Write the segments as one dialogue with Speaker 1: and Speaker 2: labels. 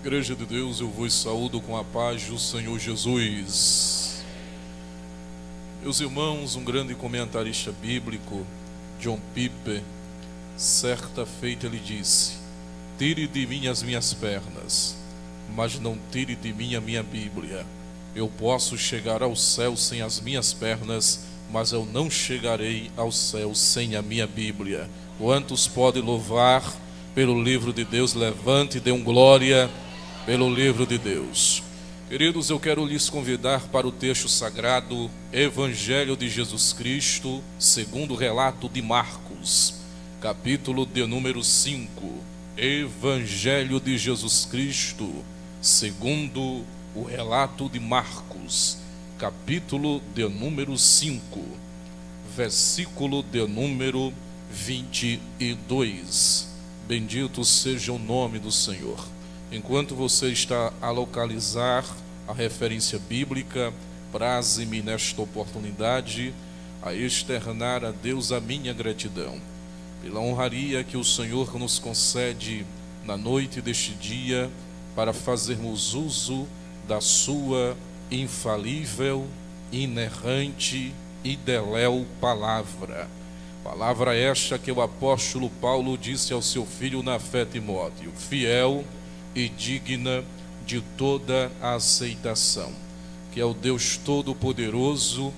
Speaker 1: Igreja de Deus, eu vos saúdo com a paz do Senhor Jesus. Meus irmãos, um grande comentarista bíblico, John Piper, certa feita ele disse: tire de mim as minhas pernas, mas não tire de mim a minha Bíblia. Eu posso chegar ao céu sem as minhas pernas, mas eu não chegarei ao céu sem a minha Bíblia. Quantos podem louvar pelo livro de Deus? Levante e dê glória pelo livro de Deus. Queridos, eu quero lhes convidar para o texto sagrado, Evangelho de Jesus Cristo, segundo o relato de Marcos, capítulo de número 5. Evangelho de Jesus Cristo, segundo o relato de Marcos, capítulo de número 5, versículo de número 22. Bendito seja o nome do Senhor. Enquanto você está a localizar a referência bíblica, praze-me nesta oportunidade a externar a Deus a minha gratidão pela honraria que o Senhor nos concede na noite deste dia para fazermos uso da sua infalível, inerrante e deléu palavra. Palavra esta que o apóstolo Paulo disse ao seu filho na fé, Timóteo: fiel e digna de toda a aceitação, que é o Deus Todo-Poderoso,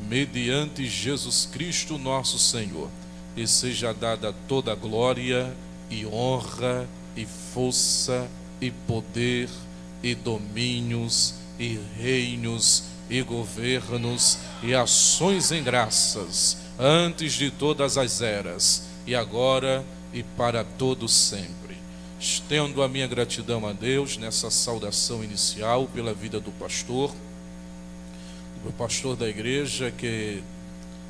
Speaker 1: mediante Jesus Cristo nosso Senhor, e seja dada toda a glória e honra e força e poder e domínios e reinos e governos e ações em graças, antes de todas as eras, e agora e para todo sempre. Estendo a minha gratidão a Deus nessa saudação inicial pela vida do pastor da igreja, que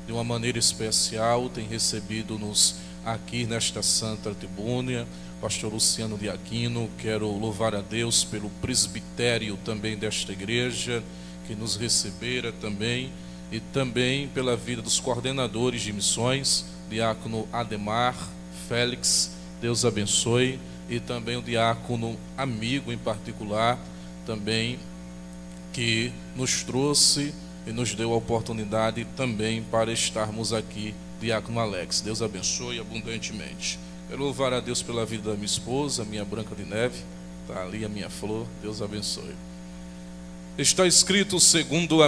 Speaker 1: de uma maneira especial tem recebido-nos aqui nesta santa tribuna, pastor Luciano de Aquino. Quero louvar a Deus pelo presbitério também desta igreja, que nos recebera também, e também pela vida dos coordenadores de missões, diácono Ademar, Félix, Deus abençoe, e também o diácono amigo em particular, também, que nos trouxe e nos deu a oportunidade também para estarmos aqui, diácono Alex, Deus abençoe abundantemente. Quero louvar a Deus pela vida da minha esposa, minha Branca de Neve, está ali a minha flor, Deus abençoe. Está escrito segundo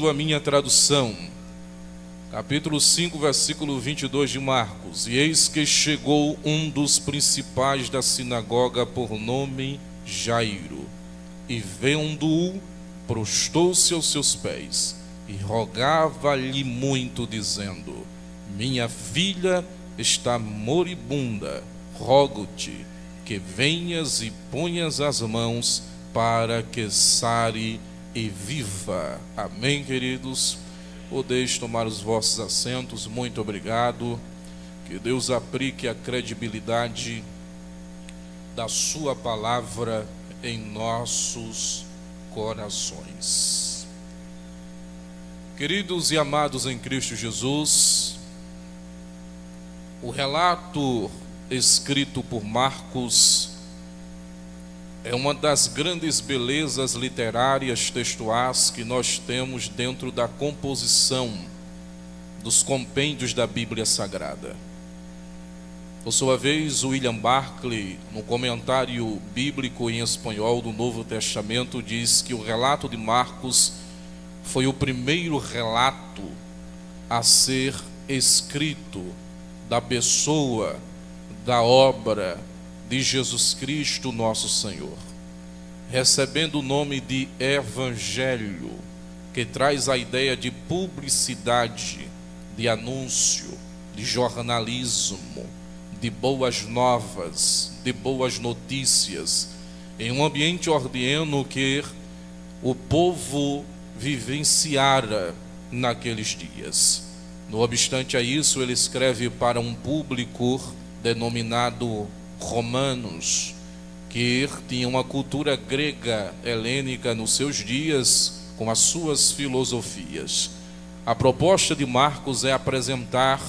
Speaker 1: a minha tradução, capítulo 5, versículo 22 de Marcos: e eis que chegou um dos principais da sinagoga, por nome Jairo, e vendo-o, prostou-se aos seus pés, e rogava-lhe muito, dizendo: minha filha está moribunda, rogo-te que venhas e ponhas as mãos para que sare e viva. Amém, queridos? Podeis tomar os vossos assentos. Muito obrigado. Que Deus aplique a credibilidade da sua palavra em nossos corações. Queridos e amados em Cristo Jesus, o relato escrito por Marcos é uma das grandes belezas literárias textuais que nós temos dentro da composição dos compêndios da Bíblia Sagrada. Por sua vez, William Barclay, no comentário bíblico em espanhol do Novo Testamento, diz que o relato de Marcos foi o primeiro relato a ser escrito da pessoa, da obra de Jesus Cristo nosso Senhor, recebendo o nome de Evangelho, que traz a ideia de publicidade, de anúncio, de jornalismo, de boas novas, de boas notícias, em um ambiente ordeno que o povo vivenciara naqueles dias. No obstante a isso, ele escreve para um público denominado romanos, que tinham uma cultura grega helênica nos seus dias, com as suas filosofias. A proposta de Marcos é apresentar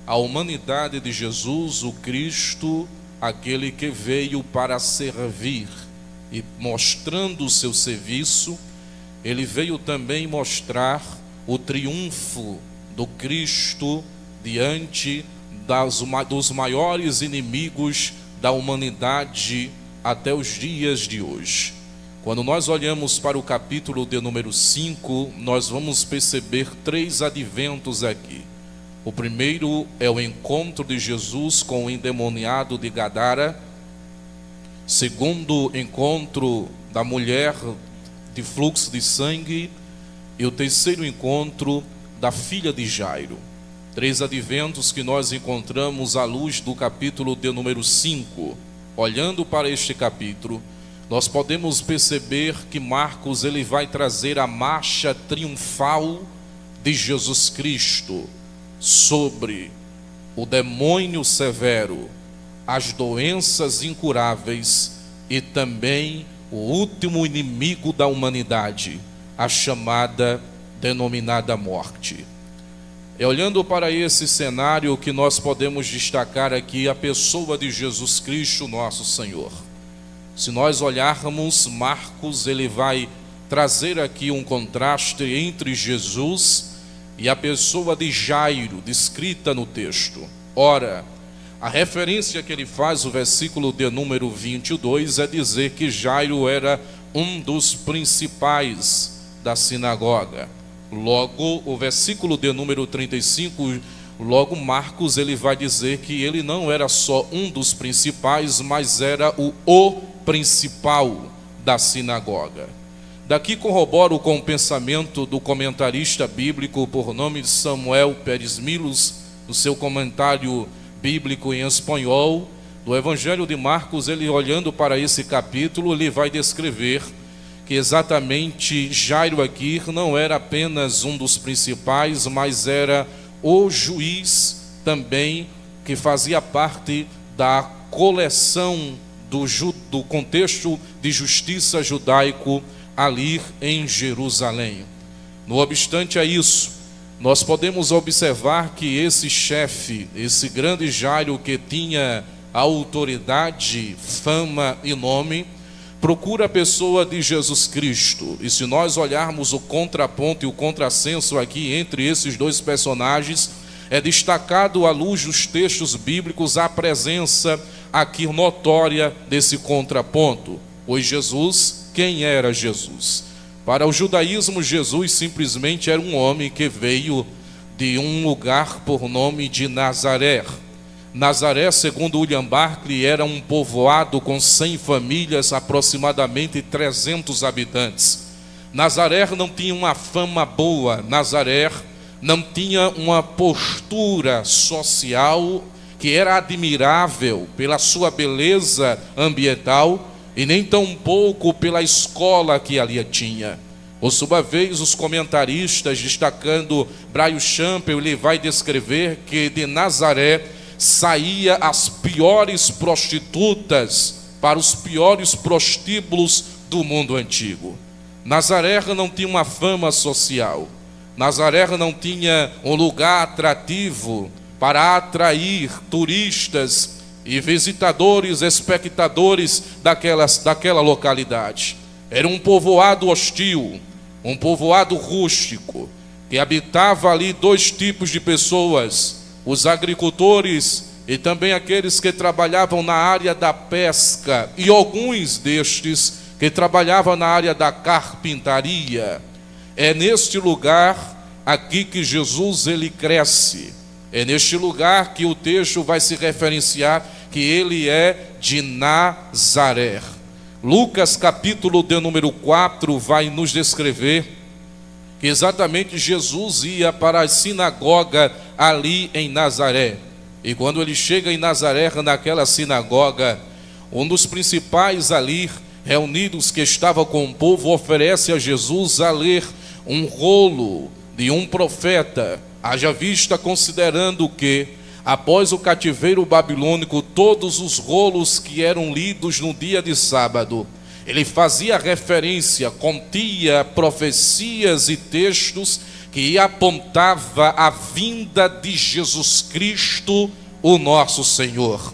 Speaker 1: a humanidade de Jesus, o Cristo, aquele que veio para servir, e mostrando o seu serviço, ele veio também mostrar o triunfo do Cristo diante dos maiores inimigos da humanidade até os dias de hoje. Quando nós olhamos para o capítulo de número 5, nós vamos perceber 3 adventos aqui. O primeiro é o encontro de Jesus com o endemoniado de Gadara. Segundo, encontro da mulher de fluxo de sangue. E o terceiro encontro da filha de Jairo. 3 adventos que nós encontramos à luz do capítulo de número 5. Olhando para este capítulo, nós podemos perceber que Marcos ele vai trazer a marcha triunfal de Jesus Cristo sobre o demônio severo, as doenças incuráveis e também o último inimigo da humanidade, a chamada denominada morte. É olhando para esse cenário que nós podemos destacar aqui a pessoa de Jesus Cristo, nosso Senhor. Se nós olharmos, Marcos ele vai trazer aqui um contraste entre Jesus e a pessoa de Jairo, descrita no texto. Ora, a referência que ele faz, o versículo de número 22, é dizer que Jairo era um dos principais da sinagoga. Logo, o versículo de número 35, logo Marcos ele vai dizer que ele não era só um dos principais, mas era o principal da sinagoga. Daqui corroboro com o pensamento do comentarista bíblico por nome de Samuel Pérez Milos, no seu comentário bíblico em espanhol, do Evangelho de Marcos. Ele olhando para esse capítulo, ele vai descrever que exatamente Jairo aqui não era apenas um dos principais, mas era o juiz também que fazia parte da coleção do contexto de justiça judaico ali em Jerusalém. No obstante a isso, nós podemos observar que esse chefe, esse grande Jairo que tinha autoridade, fama e nome, procura a pessoa de Jesus Cristo. E se nós olharmos o contraponto e o contrassenso aqui entre esses dois personagens, é destacado à luz dos textos bíblicos a presença aqui notória desse contraponto. Pois Jesus, quem era Jesus? Para o judaísmo, Jesus simplesmente era um homem que veio de um lugar por nome de Nazaré. Nazaré, segundo William Barclay, era um povoado com 100 famílias, aproximadamente 300 habitantes. Nazaré não tinha uma fama boa, Nazaré não tinha uma postura social que era admirável pela sua beleza ambiental e nem tampouco pela escola que ali tinha. Por sua vez, os comentaristas, destacando Brian Champel, ele vai descrever que de Nazaré saía as piores prostitutas para os piores prostíbulos do mundo antigo. Nazaré não tinha uma fama social. Nazaré não tinha um lugar atrativo para atrair turistas e visitadores, espectadores daquela localidade. Era um povoado hostil, um povoado rústico, que habitava ali 2 tipos de pessoas: os agricultores e também aqueles que trabalhavam na área da pesca, e alguns destes que trabalhavam na área da carpintaria. É neste lugar aqui que Jesus ele cresce. É neste lugar que o texto vai se referenciar que ele é de Nazaré. Lucas capítulo de número 4 vai nos descrever que exatamente Jesus ia para a sinagoga ali em Nazaré. E quando ele chega em Nazaré, naquela sinagoga, um dos principais ali reunidos que estava com o povo oferece a Jesus a ler um rolo de um profeta. Haja vista considerando que, após o cativeiro babilônico, todos os rolos que eram lidos no dia de sábado, ele fazia referência, continha profecias e textos que apontava a vinda de Jesus Cristo, o nosso Senhor.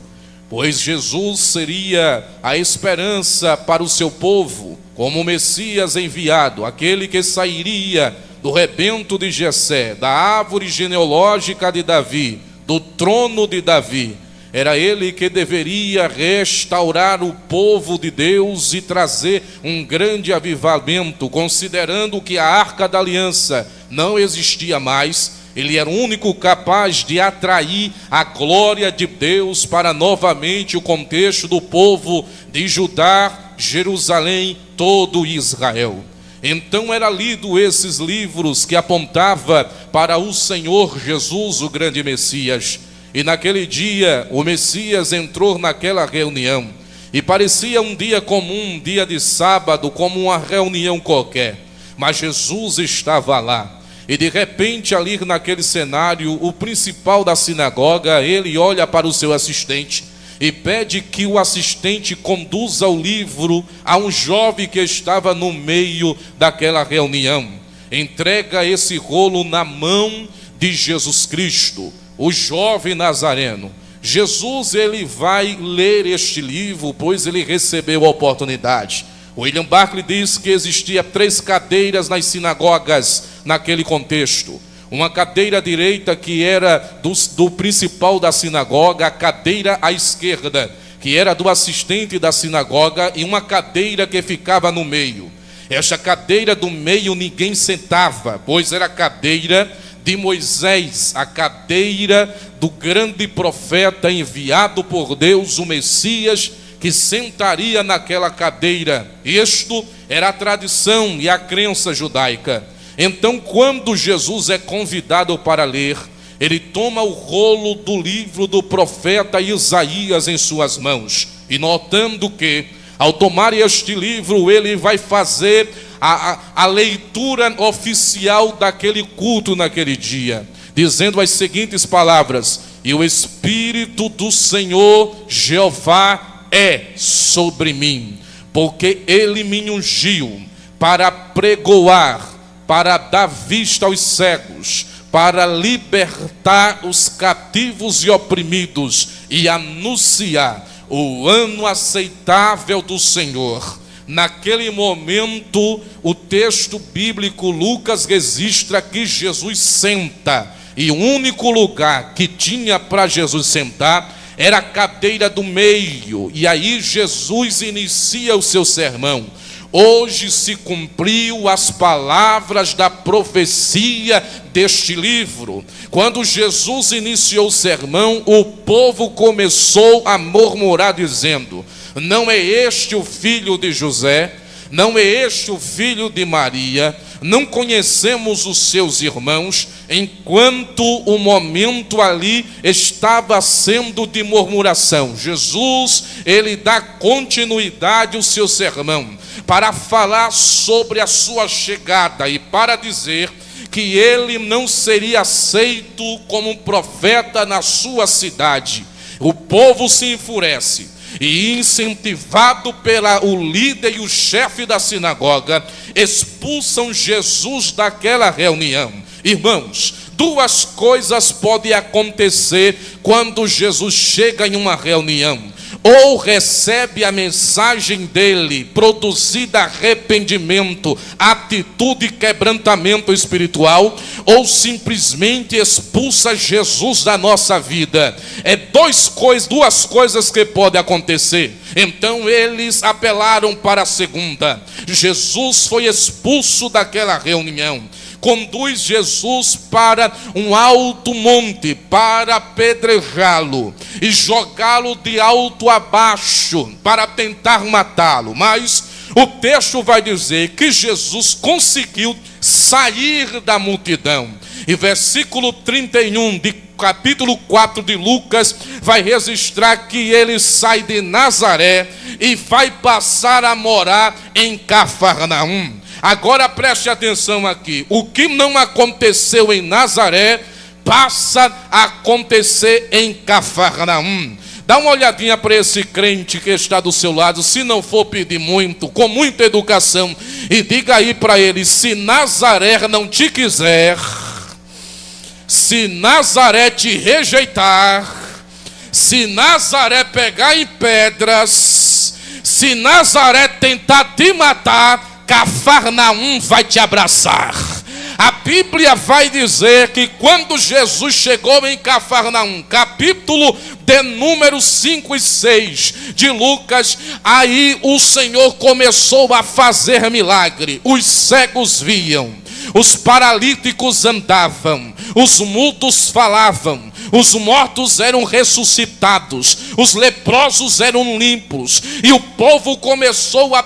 Speaker 1: pois Jesus seria a esperança para o seu povo, como o Messias enviado, aquele que sairia do rebento de Jessé, da árvore genealógica de Davi, do trono de Davi. Era ele que deveria restaurar o povo de Deus e trazer um grande avivamento, considerando que a Arca da Aliança não existia mais. Ele era o único capaz de atrair a glória de Deus para novamente o contexto do povo de Judá, Jerusalém, todo Israel. Então era lido esses livros que apontava para o Senhor Jesus, o grande Messias. E naquele dia o Messias entrou naquela reunião, e parecia um dia comum, um dia de sábado, como uma reunião qualquer, mas Jesus estava lá. E de repente ali naquele cenário, o principal da sinagoga, ele olha para o seu assistente e pede que o assistente conduza o livro a um jovem que estava no meio daquela reunião. Entrega esse rolo na mão de Jesus Cristo, o jovem nazareno. Jesus, ele vai ler este livro, pois ele recebeu a oportunidade. William Barclay diz que existia 3 cadeiras nas sinagogas naquele contexto. Uma cadeira à direita, que era do principal da sinagoga, a cadeira à esquerda, que era do assistente da sinagoga, e uma cadeira que ficava no meio. Esta cadeira do meio ninguém sentava, pois era a cadeira de Moisés, a cadeira do grande profeta enviado por Deus, o Messias, que sentaria naquela cadeira. Isto era a tradição e a crença judaica. Então, quando Jesus é convidado para ler, ele toma o rolo do livro do profeta Isaías em suas mãos, e notando que, ao tomar este livro, ele vai fazer a leitura oficial daquele culto naquele dia, dizendo as seguintes palavras: e o Espírito do Senhor Jeová é sobre mim, porque ele me ungiu para pregoar, para dar vista aos cegos, para libertar os cativos e oprimidos, e anunciar o ano aceitável do Senhor. Naquele momento, o texto bíblico Lucas registra que Jesus senta, e o único lugar que tinha para Jesus sentar era a cadeira do meio, e aí Jesus inicia o seu sermão. Hoje se cumpriu as palavras da profecia deste livro. Quando Jesus iniciou o sermão, o povo começou a murmurar, dizendo: não é este o filho de José? Não é este o filho de Maria? Não conhecemos os seus irmãos? Enquanto o momento ali estava sendo de murmuração, Jesus, ele dá continuidade ao seu sermão, para falar sobre a sua chegada e para dizer que ele não seria aceito como um profeta na sua cidade. O povo se enfurece, e incentivado pelo líder e o chefe da sinagoga, expulsam Jesus daquela reunião. Irmãos, 2 coisas podem acontecer quando Jesus chega em uma reunião: ou recebe a mensagem dele, produzida arrependimento, atitude e quebrantamento espiritual, ou simplesmente expulsa Jesus da nossa vida. É 2 coisas que podem acontecer. Então eles apelaram para a segunda. Jesus foi expulso daquela reunião. Conduz Jesus para um alto monte para apedrejá-lo e jogá-lo de alto a baixo para tentar matá-lo. Mas o texto vai dizer que Jesus conseguiu sair da multidão. E versículo 31 de capítulo 4 de Lucas vai registrar que ele sai de Nazaré e vai passar a morar em Cafarnaum. Agora preste atenção aqui: o que não aconteceu em Nazaré passa a acontecer em Cafarnaum. Dá uma olhadinha para esse crente que está do seu lado, se não for pedir muito, com muita educação, e diga aí para ele: se Nazaré não te quiser, se Nazaré te rejeitar, se Nazaré pegar em pedras, se Nazaré tentar te matar, Cafarnaum vai te abraçar. A Bíblia vai dizer que quando Jesus chegou em Cafarnaum, capítulo de número 5 e 6 de Lucas, aí o Senhor começou a fazer milagre. Os cegos viam, os paralíticos andavam, os mudos falavam, os mortos eram ressuscitados, os leprosos eram limpos, e o povo começou a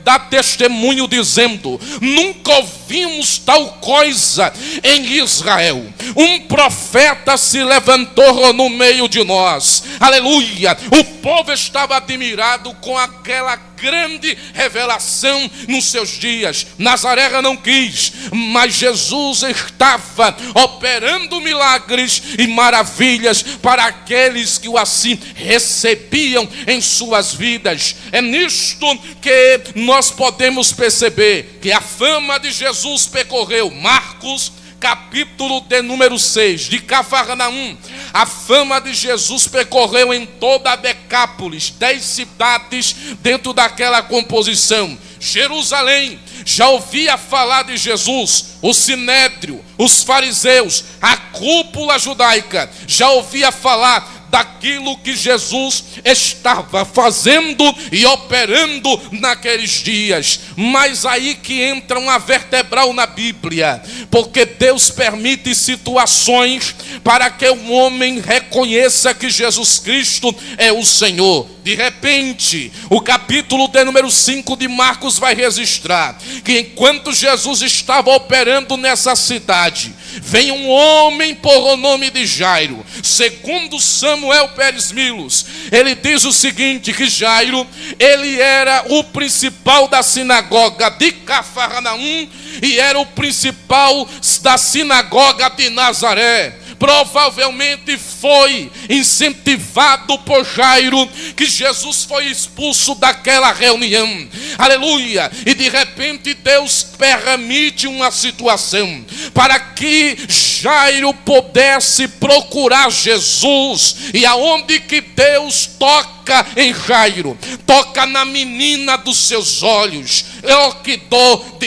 Speaker 1: dar testemunho dizendo: nunca ouvimos tal coisa em Israel. Um profeta se levantou no meio de nós. Aleluia! O povo estava admirado com aquela grande revelação nos seus dias. Nazaré não quis, mas Jesus estava operando milagres e maravilhas para aqueles que o assim recebiam em suas vidas. É nisto que nós podemos perceber que a fama de Jesus percorreu Marcos, capítulo de número 6, de Cafarnaum. A fama de Jesus percorreu em toda a Decápolis, 10 cidades dentro daquela composição. Jerusalém já ouvia falar de Jesus, o Sinédrio, os fariseus, a cúpula judaica já ouvia falar daquilo que Jesus estava fazendo e operando naqueles dias. Mas aí que entra uma vertebral na Bíblia, porque Deus permite situações para que o homem reconheça que Jesus Cristo é o Senhor. De repente, o capítulo de número 5 de Marcos vai registrar que enquanto Jesus estava operando nessa cidade, vem um homem por nome de Jairo. Segundo Samuel Pérez Milos, ele diz o seguinte, que Jairo, ele era o principal da sinagoga de Cafarnaum e era o principal da sinagoga de Nazaré. Provavelmente foi incentivado por Jairo que Jesus foi expulso daquela reunião. Aleluia! E de repente Deus permite uma situação para que Jairo pudesse procurar Jesus. E aonde que Deus toca em Jairo? Toca na menina dos seus olhos. Oh, que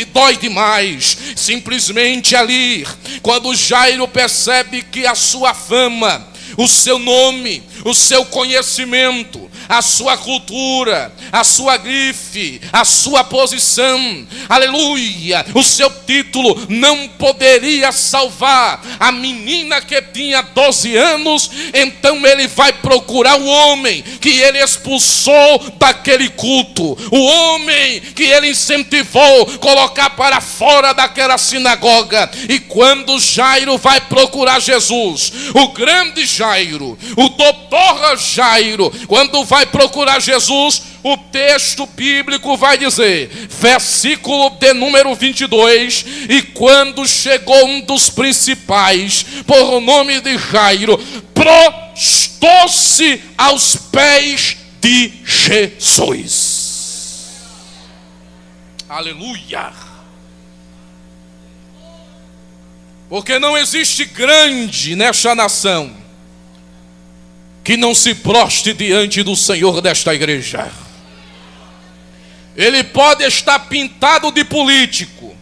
Speaker 1: dói demais. Simplesmente ali, quando Jairo percebe que a sua fama, o seu nome, o seu conhecimento, a sua cultura, a sua grife, a sua posição, aleluia, o seu título não poderia salvar a menina que tinha 12 anos, então ele vai procurar o homem que ele expulsou daquele culto, o homem que ele incentivou colocar para fora daquela sinagoga. E quando Jairo vai procurar Jesus, o grande Jairo, o doutor Jairo, quando vai procurar Jesus, o texto bíblico vai dizer, versículo de número 22, e quando chegou um dos principais, por nome de Jairo, prostou-se aos pés de Jesus. Aleluia! Porque não existe grande nesta nação que não se proste diante do Senhor desta igreja. Ele pode estar pintado de político,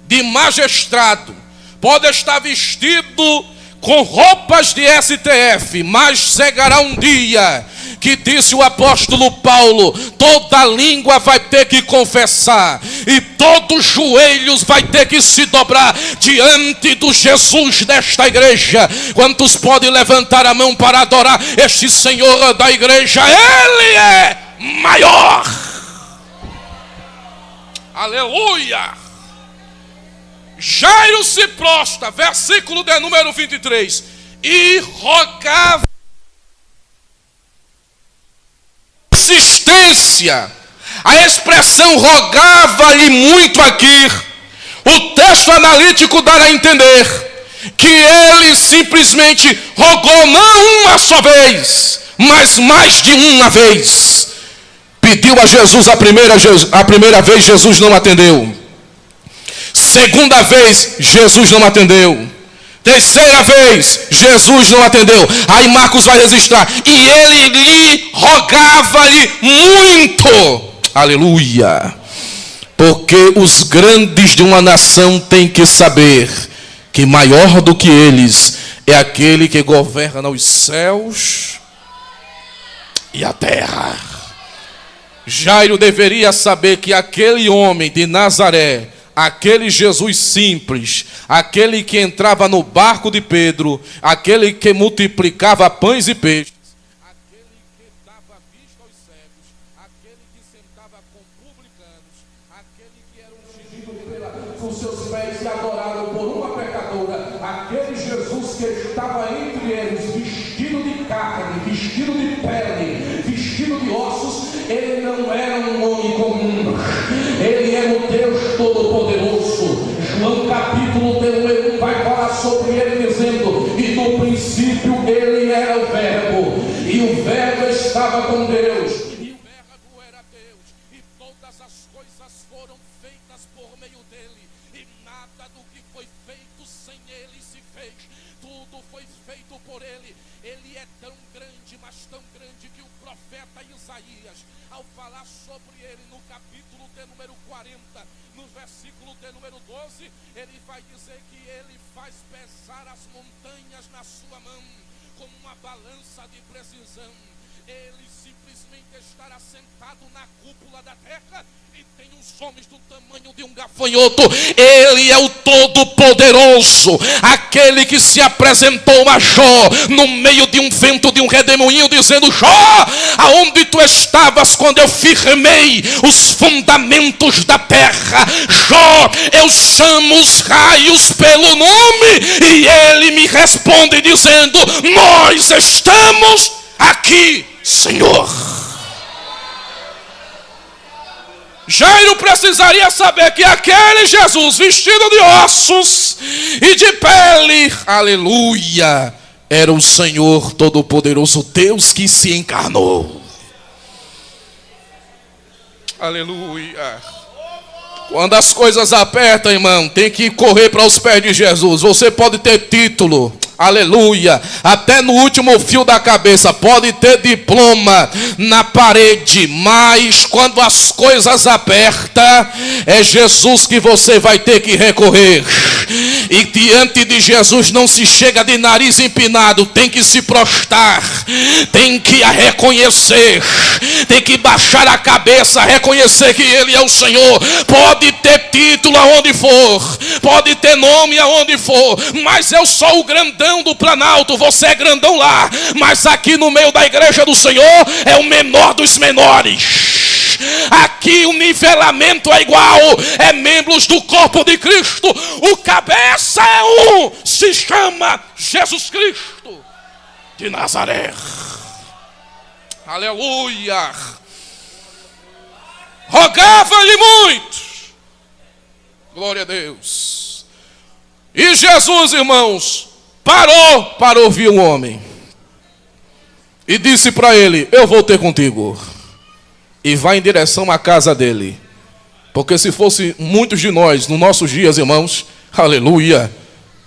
Speaker 1: de magistrado, pode estar vestido com roupas de STF, mas chegará um dia que disse o apóstolo Paulo, toda língua vai ter que confessar e todos os joelhos vai ter que se dobrar diante do Jesus desta igreja. Quantos podem levantar a mão para adorar este Senhor da igreja? Ele é maior. Aleluia. Jairo se prostra, versículo de número 23, e rogava assistência. A expressão rogava-lhe muito aqui, o texto analítico dará a entender que ele simplesmente rogou não uma só vez, mas mais de uma vez. Pediu a Jesus a primeira vez, Jesus não atendeu. Segunda vez, Jesus não atendeu. Terceira vez, Jesus não atendeu. Aí Marcos vai registrar: e ele lhe rogava-lhe muito. Aleluia. Porque os grandes de uma nação têm que saber que maior do que eles é aquele que governa os céus e a terra. Jairo deveria saber que aquele homem de Nazaré, aquele Jesus simples, aquele que entrava no barco de Pedro, aquele que multiplicava pães e peixes, aquele que dava vista aos cegos, aquele que sentava com publicanos, aquele que era ungido com seus pés e adorado por uma pecadora, aquele Jesus que estava entre eles, vestido de carne, vestido de pele, vestido de ossos, ele não era um homem comum, ele era o Deus Todo-Poderoso. João capítulo 1 vai falar sobre ele dizendo: e no princípio ele era o verbo, e o verbo estava com Deus, e o verbo era Deus, e todas as coisas foram feitas por meio dele, e nada do que foi feito sem ele se fez, tudo foi feito por ele. Ele é tão grande, mas tão grande, que o profeta Isaías, ao falar sobre ele no capítulo de número 40, no versículo de número 12, ele vai dizer que ele faz pesar as montanhas na sua mão, como uma balança de precisão. Ele simplesmente estará sentado na cúpula da terra e tem os homens do tamanho de um gafanhoto. Ele é o Todo-Poderoso, aquele que se apresentou a Jó no meio de um vento, de um redemoinho, dizendo: Jó, aonde tu estavas quando eu firmei os fundamentos da terra? Jó, eu chamo os raios pelo nome, e ele me responde dizendo: nós estamos aqui, Senhor. Jairo precisaria saber que aquele Jesus vestido de ossos e de pele, aleluia, era o Senhor Todo-Poderoso, Deus que se encarnou. Aleluia. Quando as coisas apertam, irmão, tem que correr para os pés de Jesus. Você pode ter título, aleluia, até no último fio da cabeça, pode ter diploma na parede, mas quando as coisas apertam, é Jesus que você vai ter que recorrer. E diante de Jesus não se chega de nariz empinado, tem que se prostrar, tem que a reconhecer, tem que baixar a cabeça, reconhecer que Ele é o Senhor. Pode ter título aonde for, pode ter nome aonde for, mas eu sou o grandão do Planalto, você é grandão lá, mas aqui no meio da igreja do Senhor é o menor dos menores. Aqui o nivelamento é igual, é membros do corpo de Cristo. O cabeça é um, se chama Jesus Cristo de Nazaré. Aleluia. Rogava-lhe muito, glória a Deus. E Jesus, irmãos, parou para ouvir um homem e disse para ele: eu vou ter contigo. E vai em direção à casa dele. Porque se fosse muitos de nós, nos nossos dias, irmãos, aleluia,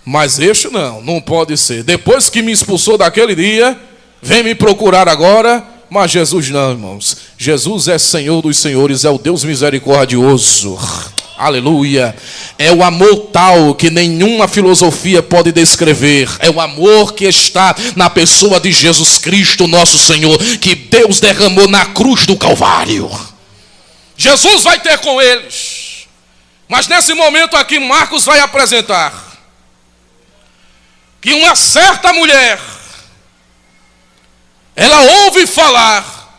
Speaker 1: mas este não pode ser. Depois que me expulsou daquele dia, vem me procurar agora. Mas Jesus não, irmãos. Jesus é Senhor dos senhores, é o Deus misericordioso. Aleluia. É o amor tal que nenhuma filosofia pode descrever. É o amor que está na pessoa de Jesus Cristo, nosso Senhor, que Deus derramou na cruz do Calvário. Jesus vai ter com eles. Mas nesse momento aqui, Marcos vai apresentar que uma certa mulher, ela ouve falar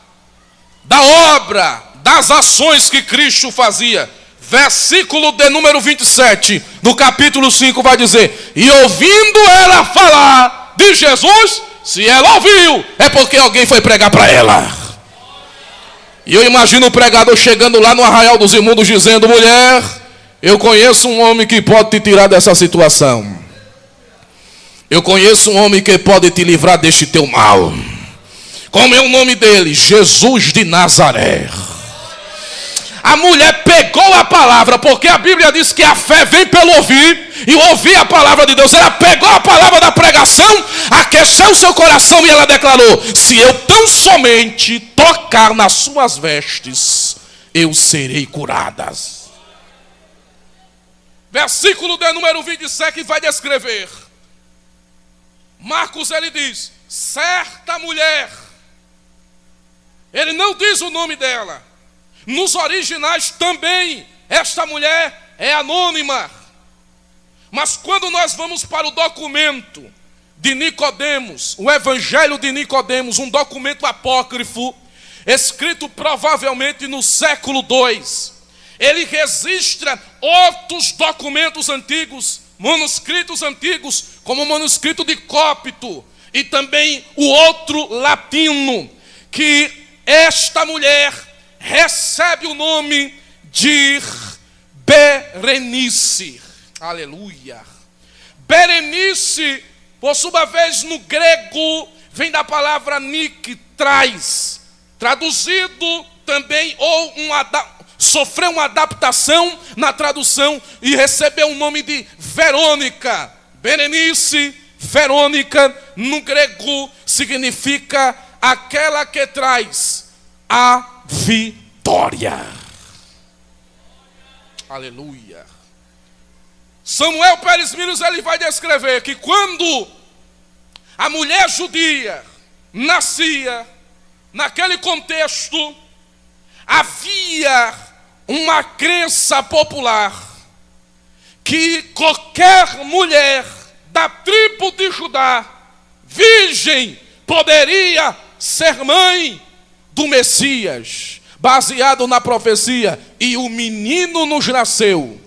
Speaker 1: da obra, das ações que Cristo fazia. Versículo de número 27, do capítulo 5 vai dizer: e ouvindo ela falar de Jesus, se ela ouviu, é porque alguém foi pregar para ela. E eu imagino o pregador chegando lá no Arraial dos Imundos dizendo: mulher, eu conheço um homem que pode te tirar dessa situação. Eu conheço um homem que pode te livrar deste teu mal. Como é o nome dele? Jesus de Nazaré. A mulher pegou a palavra, porque a Bíblia diz que a fé vem pelo ouvir e ouvir a palavra de Deus. Ela pegou a palavra da pregação, aqueceu o seu coração e ela declarou: se eu tão somente tocar nas suas vestes, eu serei curada. Versículo de número 27 vai descrever. Marcos, ele diz: certa mulher. Ele não diz o nome dela. Nos originais também, esta mulher é anônima. Mas quando nós vamos para o documento de Nicodemos, o Evangelho de Nicodemos, um documento apócrifo, escrito provavelmente no século II, ele registra outros documentos antigos, manuscritos antigos, como o manuscrito de Cópito, e também o outro latino, que esta mulher recebe o nome de Berenice. Aleluia. Berenice, por sua vez, no grego, vem da palavra nik, traz. Traduzido também, ou sofreu uma adaptação na tradução e recebeu o nome de Verônica. Berenice, Verônica, no grego, significa aquela que traz a vitória. Aleluia. Samuel Pérez Miros, ele vai descrever que quando a mulher judia nascia, naquele contexto, havia uma crença popular que qualquer mulher da tribo de Judá, virgem, poderia ser mãe do Messias, baseado na profecia: e o menino nos nasceu,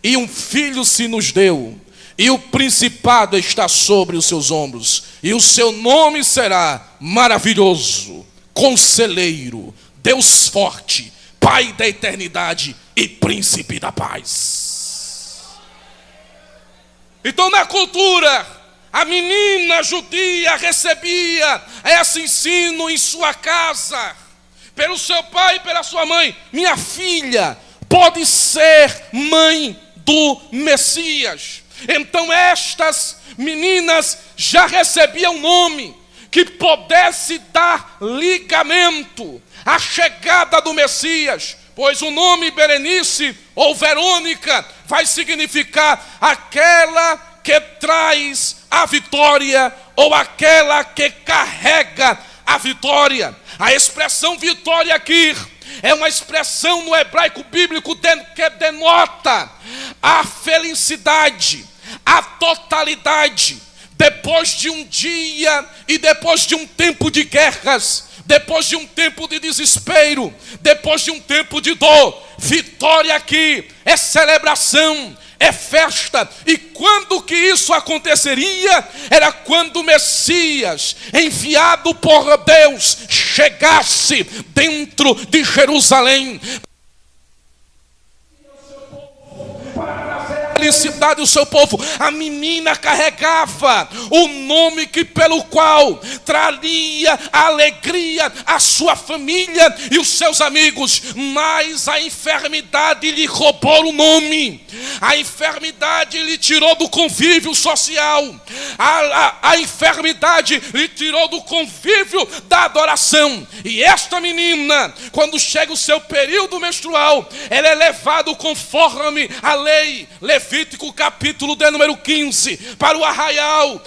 Speaker 1: e um filho se nos deu, e o principado está sobre os seus ombros, e o seu nome será Maravilhoso, Conselheiro, Deus Forte, Pai da Eternidade e Príncipe da Paz. Então, na cultura, a menina judia recebia esse ensino em sua casa, pelo seu pai e pela sua mãe: minha filha pode ser mãe do Messias. Então estas meninas já recebiam um nome que pudesse dar ligamento à chegada do Messias, pois o nome Berenice ou Verônica vai significar aquela que traz a vitória, ou aquela que carrega a vitória. A expressão vitória aqui é uma expressão no hebraico bíblico que denota a felicidade, a totalidade, depois de um dia e depois de um tempo de guerras, depois de um tempo de desespero, depois de um tempo de dor. Vitória aqui é celebração, é festa. E quando que isso aconteceria? Era quando o Messias, enviado por Deus, chegasse dentro de Jerusalém, felicidade do seu povo. A menina carregava o nome pelo qual traria alegria à sua família e os seus amigos, mas a enfermidade lhe roubou o nome. A enfermidade lhe tirou do convívio social. A enfermidade lhe tirou do convívio da adoração. E esta menina, quando chega o seu período menstrual, ela é levada conforme a lei, Levítico capítulo de número 15, para o arraial,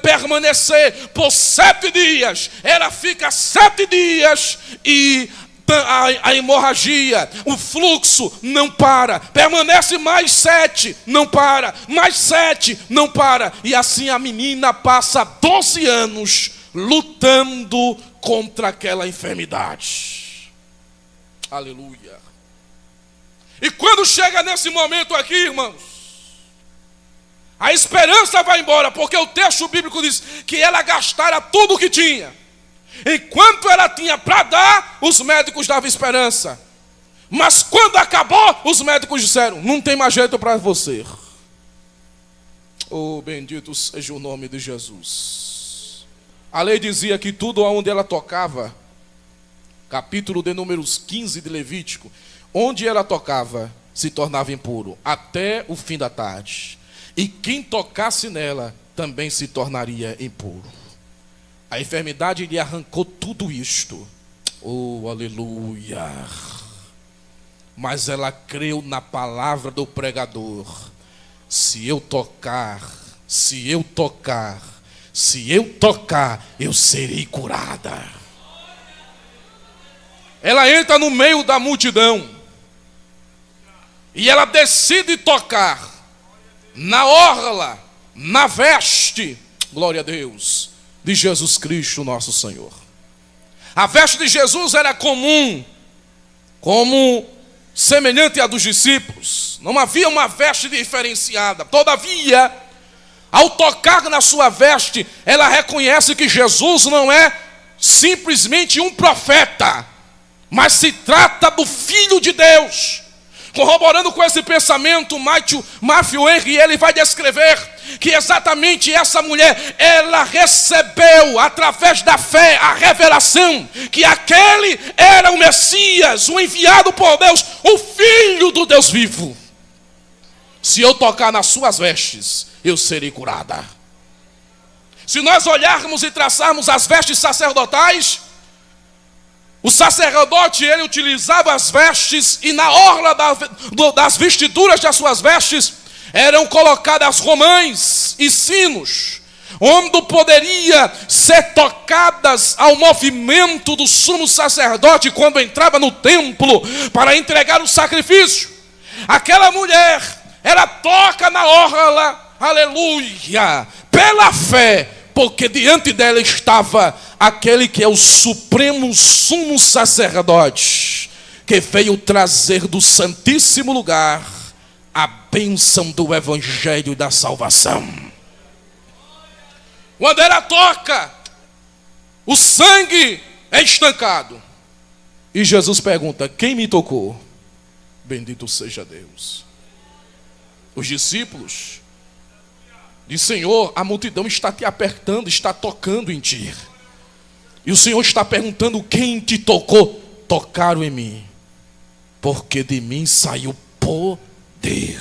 Speaker 1: permanecer por 7 dias. Ela fica 7 dias e a hemorragia, o fluxo não para. Permanece mais 7, não para. Mais 7, não para. E assim a menina passa 12 anos lutando contra aquela enfermidade. Aleluia. E quando chega nesse momento aqui, irmãos, a esperança vai embora, porque o texto bíblico diz que ela gastara tudo o que tinha. Enquanto ela tinha para dar, os médicos davam esperança. Mas quando acabou, os médicos disseram: não tem mais jeito para você. Oh, bendito seja o nome de Jesus. A lei dizia que tudo onde ela tocava, capítulo de números 15 de Levítico, onde ela tocava se tornava impuro até o fim da tarde. e quem tocasse nela também se tornaria impuro. A enfermidade lhe arrancou tudo isto. Oh, aleluia! Mas ela creu na palavra do pregador. Se eu tocar, eu serei curada. Ela entra no meio da multidão e ela decide tocar na orla, na veste, glória a Deus, de Jesus Cristo nosso Senhor. A veste de Jesus era comum, como semelhante à dos discípulos. Não havia uma veste diferenciada. Todavia, ao tocar na sua veste, ela reconhece que Jesus não é simplesmente um profeta, mas se trata do Filho de Deus. Corroborando com esse pensamento, Matthew Henry, ele vai descrever que exatamente essa mulher, ela recebeu através da fé a revelação que aquele era o Messias, o enviado por Deus, o Filho do Deus vivo. Se eu tocar nas suas vestes, eu serei curada. Se nós olharmos e traçarmos as vestes sacerdotais, o sacerdote, ele utilizava as vestes e na orla das vestiduras das suas vestes eram colocadas romãs e sinos, onde poderia ser tocadas ao movimento do sumo sacerdote quando entrava no templo para entregar o sacrifício. Aquela mulher, ela toca na orla, aleluia, pela fé, porque diante dela estava aquele que é o supremo sumo sacerdote, que veio trazer do santíssimo lugar a bênção do evangelho e da salvação. Quando ela toca, o sangue é estancado. E Jesus pergunta: quem me tocou? Bendito seja Deus. Os discípulos diz: Senhor, a multidão está te apertando, está tocando em ti. E o Senhor está perguntando: quem te tocou? Tocaram em mim, porque de mim saiu poder.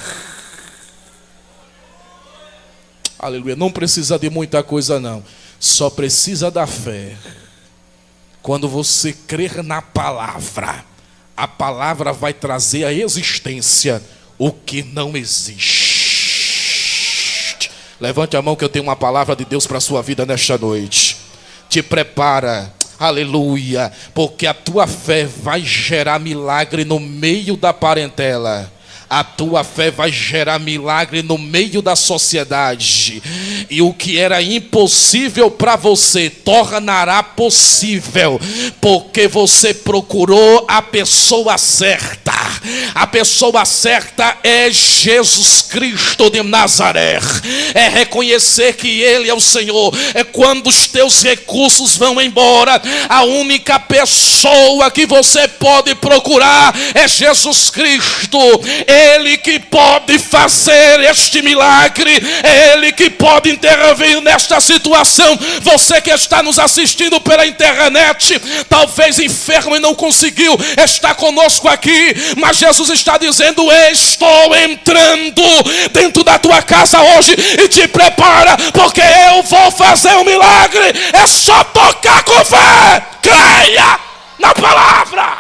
Speaker 1: Aleluia. Não precisa de muita coisa não, só precisa da fé. Quando você crer na palavra, a palavra vai trazer à existência o que não existe. Levante a mão que eu tenho uma palavra de Deus para a sua vida nesta noite. Te prepara, aleluia, porque a tua fé vai gerar milagre no meio da parentela. A tua fé vai gerar milagre no meio da sociedade. E o que era impossível para você tornará possível, porque você procurou a pessoa certa. A pessoa certa é Jesus Cristo de Nazaré. É reconhecer que Ele é o Senhor. É quando os teus recursos vão embora, a única pessoa que você pode procurar é Jesus Cristo. Ele que pode fazer este milagre, é Ele que pode intervir nesta situação. Você que está nos assistindo pela internet, talvez enfermo e não conseguiu estar conosco aqui, mas Jesus está dizendo: estou entrando dentro da tua casa hoje e te prepara, porque eu vou fazer um milagre. É só tocar com fé, creia na palavra.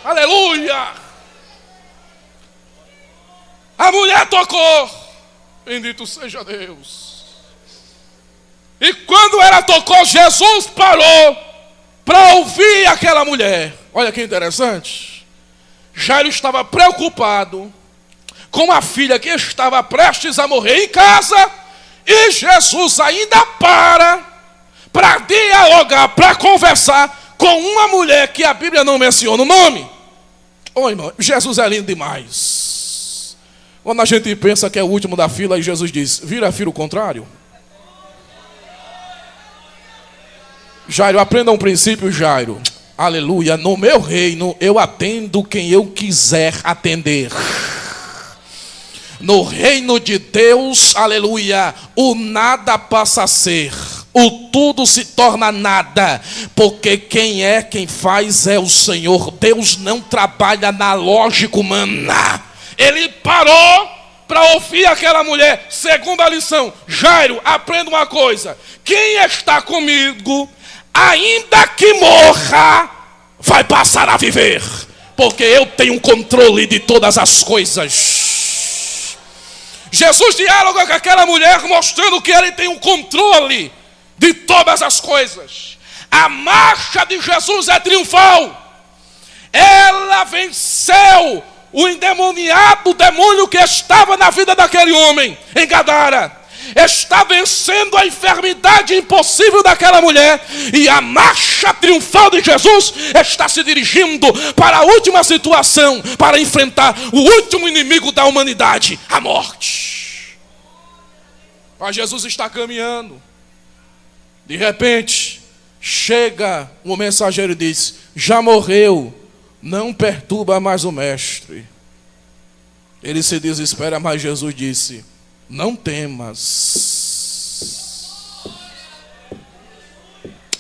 Speaker 1: Aleluia. A mulher tocou, bendito seja Deus. E quando ela tocou, Jesus parou para ouvir aquela mulher. Olha que interessante. Jairo estava preocupado com a filha que estava prestes a morrer em casa, e Jesus ainda para dialogar, para conversar com uma mulher que a Bíblia não menciona o nome. Ô irmão, Jesus é lindo demais. Quando a gente pensa que é o último da fila, e Jesus diz: vira a fila o contrário. Jairo, aprenda um princípio, Jairo. Aleluia. No meu reino, eu atendo quem eu quiser atender. No reino de Deus, aleluia, o nada passa a ser, o tudo se torna nada, porque quem faz é o Senhor. Deus não trabalha na lógica humana. Ele parou para ouvir aquela mulher. Segunda lição: Jairo, aprenda uma coisa: quem está comigo, ainda que morra, vai passar a viver, porque eu tenho controle de todas as coisas. Jesus dialoga com aquela mulher, mostrando que ele tem um controle de todas as coisas. A marcha de Jesus é triunfal. Ela venceu o endemoniado demônio que estava na vida daquele homem em Gadara. Está vencendo a enfermidade impossível daquela mulher. E a marcha triunfal de Jesus está se dirigindo para a última situação, para enfrentar o último inimigo da humanidade, a morte. Mas Jesus está caminhando. De repente, chega um mensageiro e diz: já morreu, não perturba mais o mestre. Ele se desespera, mas Jesus disse: não temas.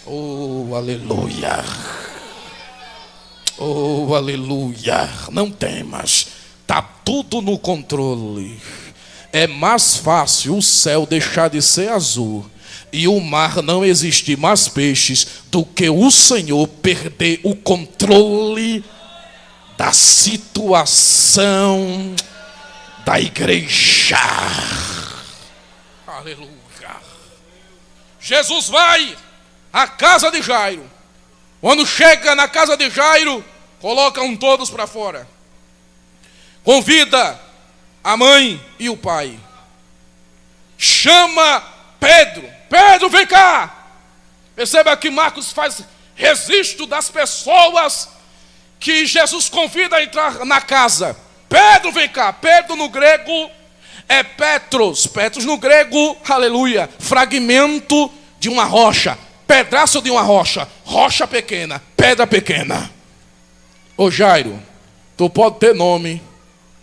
Speaker 1: Oh, aleluia. Oh, aleluia. Não temas. Está tudo no controle. É mais fácil o céu deixar de ser azul e o mar não existir mais peixes do que o Senhor perder o controle da situação da igreja. Aleluia. Jesus vai à casa de Jairo. Quando chega na casa de Jairo, colocam todos para fora. Convida a mãe e o pai. Chama Pedro. Pedro, vem cá. Perceba que Marcos faz registro das pessoas que Jesus convida a entrar na casa. Pedro, vem cá. Pedro no grego é Petros. Petros no grego, aleluia, fragmento de uma rocha, pedaço de uma rocha, rocha pequena, pedra pequena. Ô Jairo, tu pode ter nome,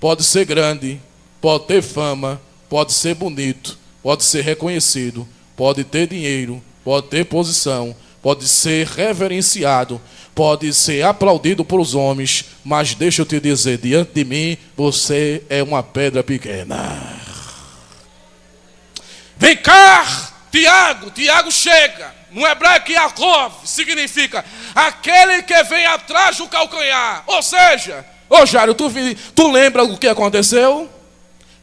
Speaker 1: pode ser grande, pode ter fama, pode ser bonito, pode ser reconhecido, pode ter dinheiro, pode ter posição, pode ser reverenciado, pode ser aplaudido por os homens, mas deixa eu te dizer, diante de mim, você é uma pedra pequena. Vem cá, Tiago. Tiago chega. No hebraico, Yaakov significa aquele que vem atrás do calcanhar. Ou seja, ô Jairo, tu lembra o que aconteceu?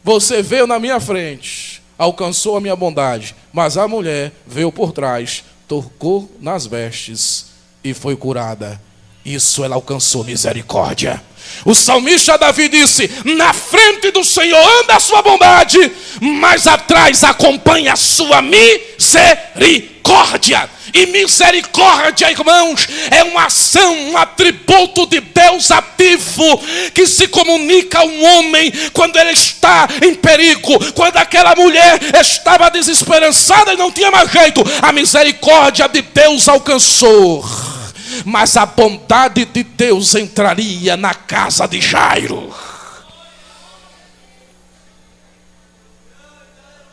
Speaker 1: Você veio na minha frente, alcançou a minha bondade, mas a mulher veio por trás, tocou nas vestes e foi curada. Isso ela alcançou misericórdia. O salmista Davi disse: na frente do Senhor anda a sua bondade, mas atrás acompanha a sua misericórdia. E misericórdia, irmãos, é uma ação, um atributo de Deus ativo, que se comunica a um homem quando ele está em perigo. Quando aquela mulher estava desesperançada e não tinha mais jeito, a misericórdia de Deus alcançou. Mas a bondade de Deus entraria na casa de Jairo.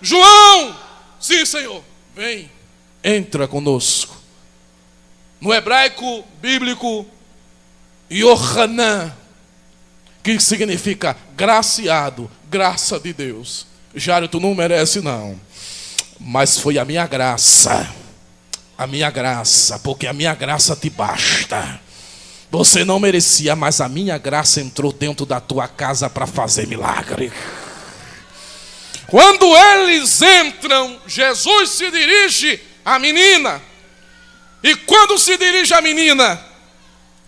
Speaker 1: João, sim, Senhor, vem, entra conosco. No hebraico bíblico, Yohanan, que significa graciado, graça de Deus. Jairo, tu não merece não, mas foi a minha graça. A minha graça, porque a minha graça te basta. Você não merecia, mas a minha graça entrou dentro da tua casa para fazer milagre. Quando eles entram, Jesus se dirige à menina. E quando se dirige à menina,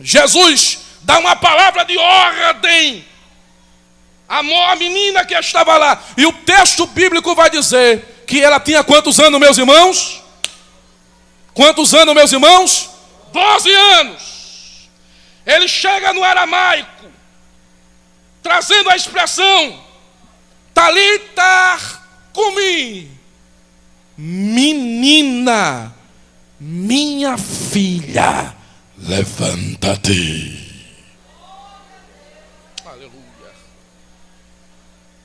Speaker 1: Jesus dá uma palavra de ordem à menina que estava lá. E o texto bíblico vai dizer que ela tinha quantos anos, meus irmãos? Quantos anos, meus irmãos? 12 anos. Ele chega no aramaico, trazendo a expressão Talita cumi. Menina, minha filha, levanta-te. Aleluia.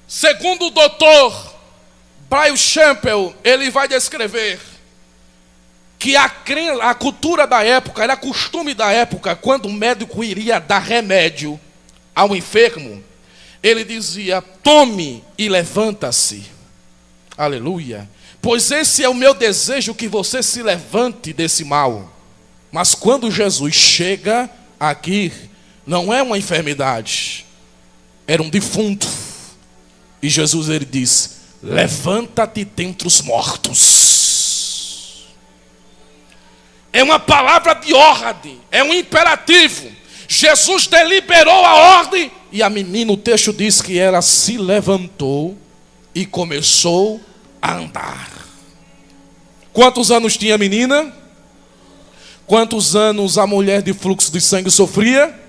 Speaker 1: Segundo o doutor Brian Champel, ele vai descrever que a cultura da época, era costume da época, quando o médico iria dar remédio ao enfermo, ele dizia: tome e levanta-se. Aleluia. Pois esse é o meu desejo, que você se levante desse mal. Mas quando Jesus chega aqui, não é uma enfermidade, era um defunto. E Jesus, ele diz: levanta-te dentre os mortos. É uma palavra de ordem, é um imperativo. Jesus deliberou a ordem, e a menina, o texto diz que ela se levantou e começou a andar. Quantos anos tinha a menina? Quantos anos a mulher de fluxo de sangue sofria?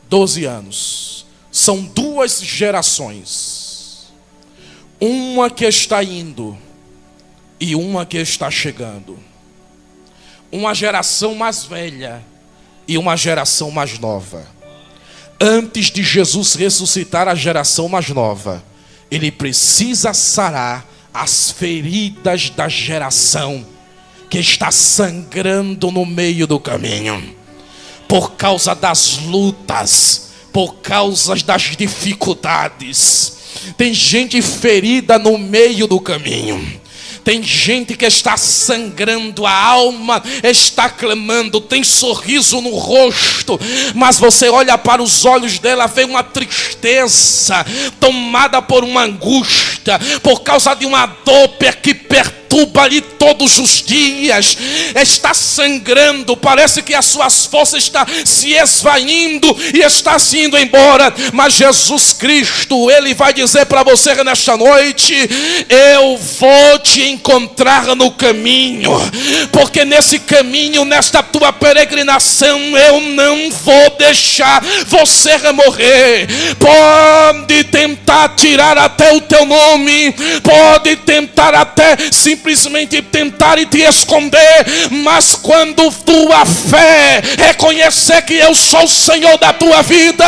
Speaker 1: 12 anos. São duas gerações. Uma que está indo e uma que está chegando. Uma geração mais velha e uma geração mais nova. Antes de Jesus ressuscitar a geração mais nova, ele precisa sarar as feridas da geração que está sangrando no meio do caminho, por causa das lutas, por causa das dificuldades. Tem gente ferida no meio do caminho. Tem gente que está sangrando, a alma está clamando, tem sorriso no rosto, mas você olha para os olhos dela, vê uma tristeza, tomada por uma angústia, por causa de uma dor que perturba ali todos os dias. Está sangrando, parece que as suas forças estão se esvaindo e está se indo embora. Mas Jesus Cristo, ele vai dizer para você nesta noite: eu vou te encontrar no caminho, porque nesse caminho, nesta tua peregrinação, eu não vou deixar você morrer. Pode tentar tirar até o teu nome, pode tentar até simplesmente tentar e te esconder, mas quando tua fé reconhecer que eu sou o Senhor da tua vida,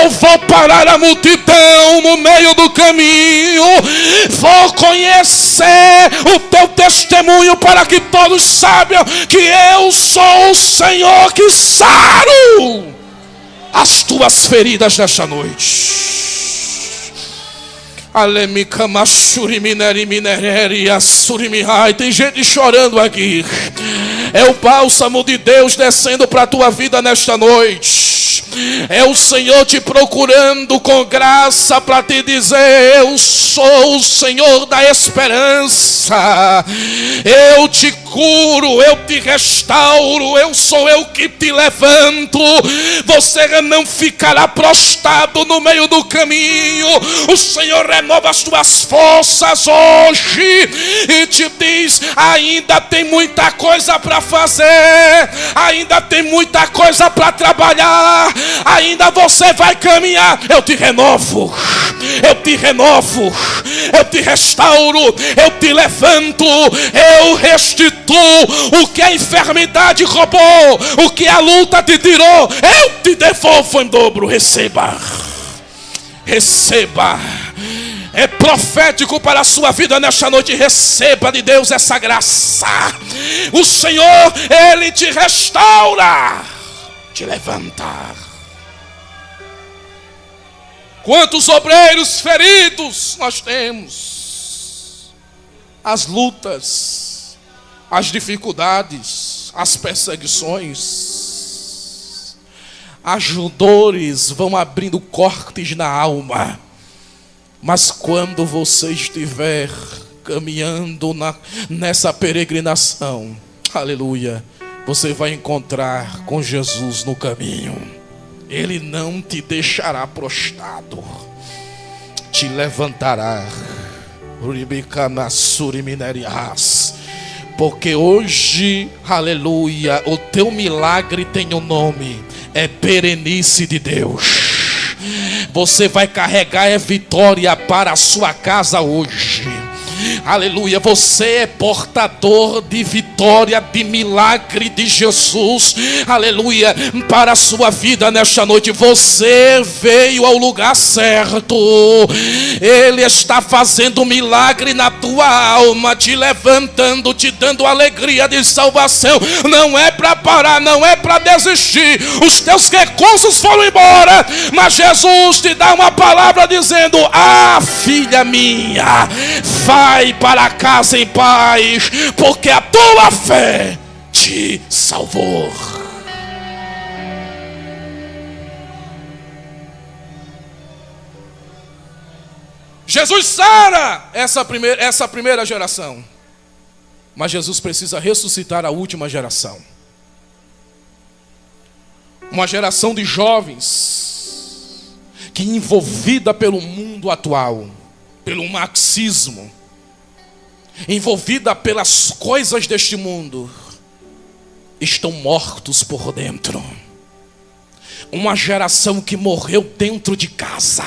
Speaker 1: eu vou parar a multidão no meio do caminho, vou conhecer o teu testemunho para que todos saibam que eu sou o Senhor que saro as tuas feridas nesta noite. Tem gente chorando aqui. É o bálsamo de Deus descendo para a tua vida nesta noite. É o Senhor te procurando com graça para te dizer: eu sou o Senhor da esperança. Eu te curo, eu te restauro, eu sou eu que te levanto. Você não ficará prostrado no meio do caminho. O Senhor renova as tuas forças hoje e te diz: ainda tem muita coisa para fazer, ainda tem muita coisa para trabalhar, ainda você vai caminhar. Eu te renovo, eu te renovo, eu te restauro, eu te levanto, eu restituo o que a enfermidade roubou, o que a luta te tirou, eu te devolvo em dobro. Receba, receba. É profético para a sua vida nesta noite. Receba de Deus essa graça. O Senhor, ele te restaura, te levanta. Quantos obreiros feridos nós temos? As lutas, as dificuldades, as perseguições, as dores vão abrindo cortes na alma. Mas quando você estiver caminhando nessa peregrinação, aleluia, você vai encontrar com Jesus no caminho. Ele não te deixará prostrado, te levantará. Porque hoje, aleluia, o teu milagre tem um nome, é berenice de Deus. Você vai carregar vitória para a sua casa hoje. Aleluia, você é portador de vitória, de milagre de Jesus. Aleluia, para a sua vida nesta noite. Você veio ao lugar certo. Ele está fazendo um milagre na tua alma, te levantando, te dando alegria de salvação. Não é para parar, não é para desistir. Os teus recursos foram embora, mas Jesus te dá uma palavra dizendo: ah, filha minha, vai para casa em paz, porque a tua fé te salvou. Jesus sara essa primeira geração, mas Jesus precisa ressuscitar a última geração. Uma geração de jovens que, envolvida pelo mundo atual, pelo marxismo, envolvida pelas coisas deste mundo, estão mortos por dentro. Uma geração que morreu dentro de casa.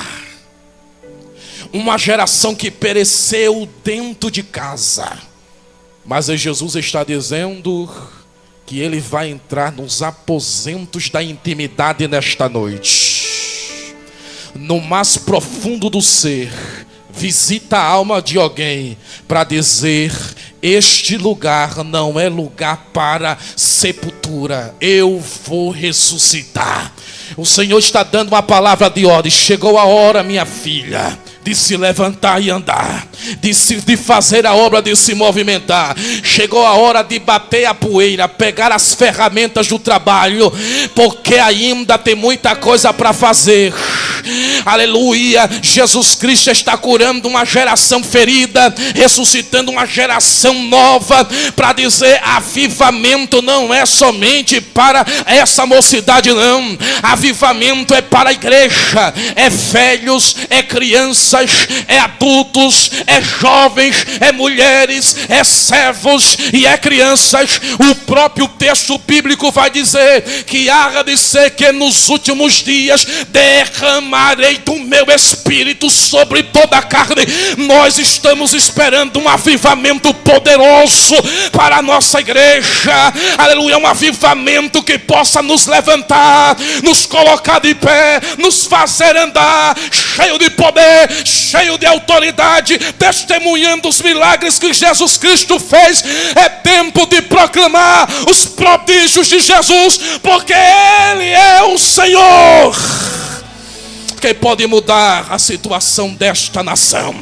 Speaker 1: Uma geração que pereceu dentro de casa. Mas Jesus está dizendo que Ele vai entrar nos aposentos da intimidade nesta noite. No mais profundo do ser, visita a alma de alguém para dizer: este lugar não é lugar para sepultura. Eu vou ressuscitar. O Senhor está dando uma palavra de ordem. Chegou a hora, minha filha, de se levantar e andar, de fazer a obra de se movimentar. Chegou a hora de bater a poeira, pegar as ferramentas do trabalho, porque ainda tem muita coisa para fazer. Aleluia, Jesus Cristo está curando uma geração ferida, ressuscitando uma geração nova, para dizer: avivamento não é somente para essa mocidade, não. Avivamento é para a igreja, é velhos, é crianças, é adultos, é jovens, é mulheres, é servos e é crianças. O próprio texto bíblico vai dizer que há de ser que nos últimos dias derramarei do meu espírito sobre toda a carne. Nós estamos esperando um avivamento poderoso para a nossa igreja. Aleluia, um avivamento que possa nos levantar, nos colocar de pé, nos fazer andar cheio de poder, cheio de autoridade, testemunhando os milagres que Jesus Cristo fez. É tempo de proclamar os prodígios de Jesus, porque Ele é o Senhor que pode mudar a situação desta nação.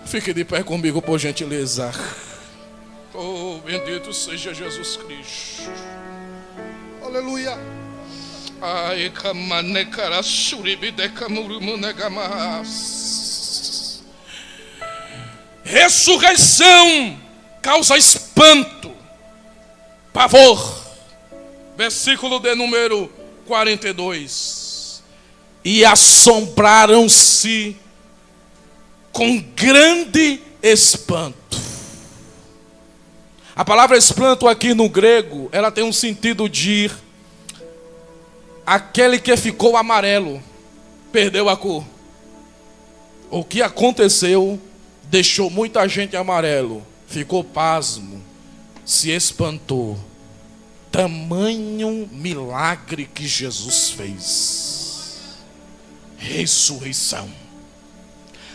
Speaker 1: Fique de pé comigo, por gentileza. Oh, bendito seja Jesus Cristo. Aleluia. Ai, kamane cara shuribi kamurumunegamas. Ressurreição causa espanto, pavor. Versículo de número 42. E assombraram-se com grande espanto. A palavra espanto aqui no grego, ela tem um sentido de aquele que ficou amarelo, perdeu a cor. O que aconteceu deixou muita gente amarelo, ficou pasmo, se espantou. Tamanho milagre que Jesus fez. Ressurreição.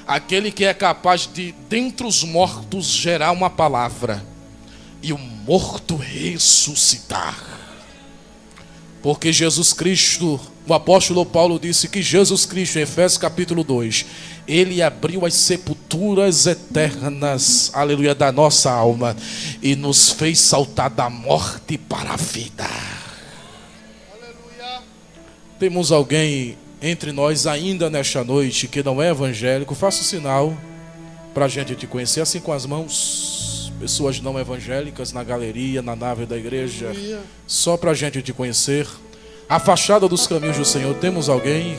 Speaker 1: Aquele que é capaz de, dentre os mortos, gerar uma palavra e o morto ressuscitar. Porque Jesus Cristo, o apóstolo Paulo disse que Jesus Cristo, em Efésios capítulo 2, Ele abriu as sepulturas eternas, aleluia, da nossa alma e nos fez saltar da morte para a vida. Aleluia. Temos alguém entre nós ainda nesta noite que não é evangélico? Faça o sinal para a gente te conhecer, assim com as mãos. Pessoas não evangélicas na galeria, na nave da igreja, só para a gente te conhecer. A fachada dos caminhos do Senhor, temos alguém?